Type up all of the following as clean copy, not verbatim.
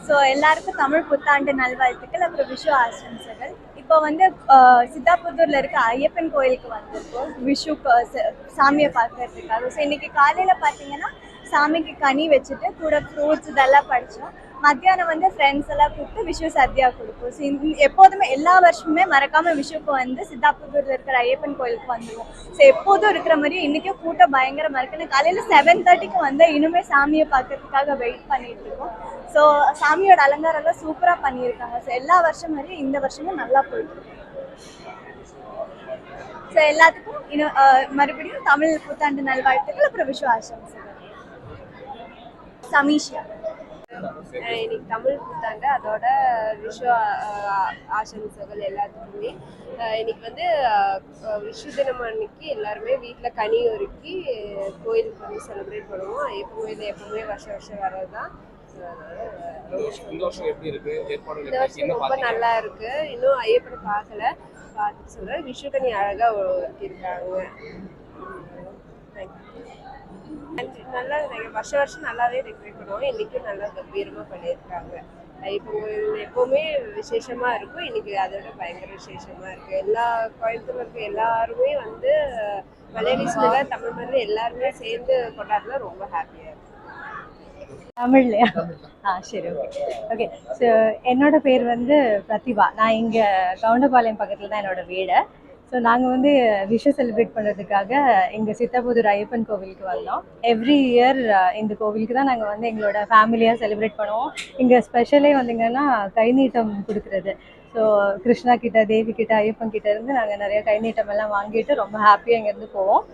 So எல்லாருக்கும் தமிழ் புத்தாண்டு நல்வாழ்த்துக்கள், அப்புறம் விஷு ஆசம்சைகள். இப்போ வந்து சித்தாபுத்தூர்ல இருக்க ஐயப்பன் கோயிலுக்கு வந்திருக்கோம் விஷு சாமியை பார்க்கறதுக்காக. ஸோ இன்னைக்கு காலையில பார்த்தீங்கன்னா சாமிக்கு கனி வச்சுட்டு கூட ஃப்ரூட்ஸ் இதெல்லாம் படித்தோம். மத்தியானம் வந்து ஃப்ரெண்ட்ஸ் எல்லாம் கூப்பிட்டு விஷு சத்யா கொடுப்போம். ஸோ எப்போதுமே எல்லா வருஷமுமே மறக்காம விஷுக்கு வந்து சித்தாபுத்தூர்ல இருக்கிற ஐயப்பன் கோயிலுக்கு வந்துடுவோம். ஸோ எப்போதும் இருக்கிற மாதிரியும் இன்னைக்கும் கூட்டம் பயங்கரமா இருக்குன்னு காலையில 7:30க்கு வந்து இனிமே சாமியை பார்க்கறதுக்காக வெயிட் பண்ணிட்டு இருக்கோம். ஸோ சாமியோட அலங்காரம் எல்லாம் சூப்பரா பண்ணியிருக்காங்க. ஸோ எல்லா வருஷம் மாதிரியும் இந்த வருஷமும் நல்லா போயிட்டு இருக்கு. ஸோ எல்லாத்துக்கும் இன்னும் மறுபடியும் தமிழ் புத்தாண்டு நல்வாழ்த்துக்கள், அப்புறம் விஷு ஆசம்சைகள். சமீஷா. இன்னைக்கு தமிழ் புத்தாண்டு அதோட விஷு ஆசம்சைகள் எல்லாத்துக்குமே. இன்னைக்கு வந்து விஷு தினம் அன்னைக்கு எல்லாருமே வீட்டில் கனி ஒருக்கி கோயிலுக்கு வந்து செலிப்ரேட் பண்ணுவோம். எப்பவுமே வருஷம் வர்றது தான். இந்த வருஷம் ரொம்ப நல்லா இருக்கு. இன்னும் ஐயப்பனை பார்த்துட்டு சொல்றேன். விஷு கனி அழகா இருக்காங்க. நல்லா வருஷம் நல்லாவே டெக்கரேட் பண்ணுவாங்க. இன்னைக்கும் நல்லா கம்பீரமா பண்ணியிருக்காங்க. இப்போ எப்பவுமே விசேஷமா இருக்கும். இன்னைக்கு அதோட பயங்கர விசேஷமா இருக்கு. எல்லா கோயம்புத்தூர்ல இருக்க எல்லாருமே வந்து மலையாளிஸ்ல தமிழ் மாதிரி எல்லாருமே சேர்ந்து கொண்டாடுறது ரொம்ப ஹாப்பியா இருக்கு. தமிழ்லையா? சரி, ஓகே ஓகே. ஸோ என்னோட பேர் வந்து பிரதிபா. நான் இங்கே கவுண்டபாளையம் பக்கத்தில் தான் என்னோட வீடு. ஸோ நாங்கள் வந்து விஷு செலிப்ரேட் பண்ணுறதுக்காக இங்கே சித்தாபுத்தூர் ஐயப்பன் கோவிலுக்கு வந்தோம். எவ்ரி இயர் இந்த கோவிலுக்கு தான் நாங்கள் வந்து எங்களோட ஃபேமிலியாக செலிப்ரேட் பண்ணுவோம். இங்கே ஸ்பெஷலே வந்தீங்கன்னா கைநீட்டம் கொடுக்குறது. ஸோ கிருஷ்ணா கிட்ட, தேவி கிட்ட, ஐயப்பன் கிட்ட இருந்து நாங்கள் நிறைய கைநீட்டம் எல்லாம் வாங்கிட்டு ரொம்ப ஹாப்பியாக இங்கேருந்து போவோம்.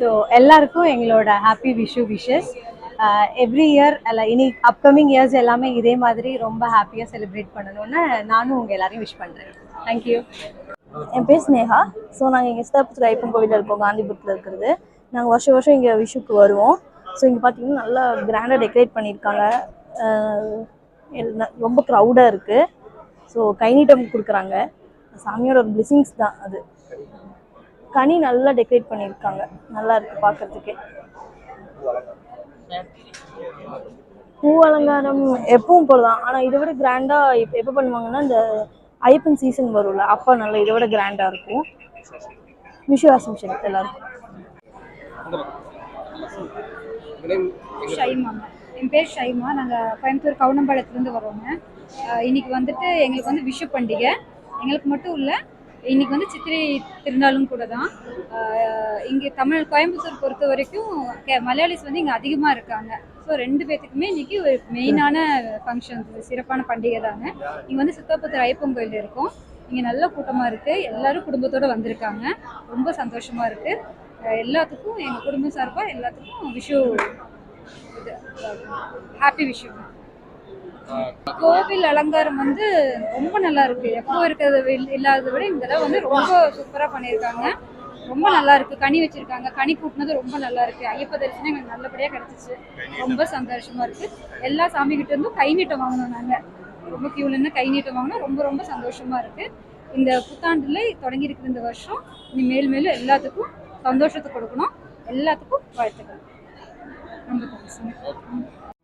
ஸோ எல்லாருக்கும் எங்களோட happy Vishu wishes. Every year இனி அப்கமிங் இயர்ஸ் எல்லாமே இதே மாதிரி ரொம்ப ஹாப்பியாக செலிப்ரேட் பண்ணணும்னு நானும் உங்கள் எல்லாரையும் விஷ் பண்ணுறேன். தேங்க்யூ. என் பேர் ஸ்னேகா. ஸோ நாங்கள் இங்கே சித்தாபுத்தூர் ஐயப்பன் கோவிலில் இருக்கோம், காந்திபுரத்தில் இருக்கிறது. நாங்கள் வருஷம் இங்கே விஷுக்கு வருவோம். ஸோ இங்கே பார்த்தீங்கன்னா நல்லா கிராண்டாக டெக்கரேட் பண்ணியிருக்காங்க. ரொம்ப க்ரௌடாக இருக்குது. ஸோ கைநீட்டம் கொடுக்குறாங்க. சாமியோட ஒரு பிளெஸிங்ஸ் தான் அது. கனி நல்லா டெக்கரேட் பண்ணியிருக்காங்க. நல்லா இருக்குது பார்க்குறதுக்கே. பூ அலங்காரம் எப்பவும் போல தான். ஆனால் இதை விட கிராண்டாக எப்போ பண்ணுவாங்கன்னா இந்த ஐயப்பன் சீசன் வரும்ல, அப்போ நல்லா இதை விட கிராண்டாக இருக்கும். விஷு ஆசம்சைகள் எல்லாருக்கும். ஷைமா. என் பேர் ஷைமா. நாங்கள் கோயம்புத்தூர் கவுனம்பாளையத்துலேருந்து வரோங்க. இன்னைக்கு வந்துட்டு எங்களுக்கு வந்து விஷு பண்டிகை. எங்களுக்கு மட்டும் இல்லை, இன்னைக்கு வந்து சித்திரை திருநாளும் கூட தான். இங்கே கோயம்புத்தூர் பொறுத்த வரைக்கும் மலையாளிஸ் வந்து இங்கே அதிகமாக இருக்காங்க. ஸோ 2 பேர்த்துக்குமே இன்னைக்கு ஒரு மெயினான ஃபங்க்ஷன்ஸ், சிறப்பான பண்டிகை தாங்க. இங்கே வந்து சித்தாபுத்தூர் ஐயப்பன் கோயில் இருக்கும். இங்கே நல்ல கூட்டமாக இருக்குது. எல்லோரும் குடும்பத்தோடு வந்திருக்காங்க. ரொம்ப சந்தோஷமாக இருக்குது. எல்லாத்துக்கும் எங்கள் குடும்பம் சார்பாக எல்லாத்துக்கும் விஷு ஹாப்பி விஷு. கோவில் அலங்காரம் வந்து ரொம்ப நல்லா இருக்கு. எப்போ இருக்கிறத இல்லாததை விட இந்த தடவை வந்து ரொம்ப சூப்பராக பண்ணியிருக்காங்க. ரொம்ப நல்லா இருக்கு. கனி வச்சிருக்காங்க. கனி கூட்டினது ரொம்ப நல்லா இருக்கு. ஐயப்ப தரிசனம் எங்களுக்கு நல்லபடியாக கிடைச்சிச்சு. ரொம்ப சந்தோஷமா இருக்கு. எல்லா சாமி கிட்ட இருந்தும் கைநீட்டம் வாங்கணும். நாங்கள் ரொம்ப கியூல இருந்து கைநீட்டம் வாங்கினோம். ரொம்ப ரொம்ப சந்தோஷமா இருக்கு. இந்த புத்தாண்டுல தொடங்கி இருக்கிற இந்த வருஷம் இனி மேலும் எல்லாத்துக்கும் சந்தோஷத்தை கொடுக்கணும். எல்லாத்துக்கும் வாழ்த்துக்கள். ரொம்ப தேங்க்ஸ்.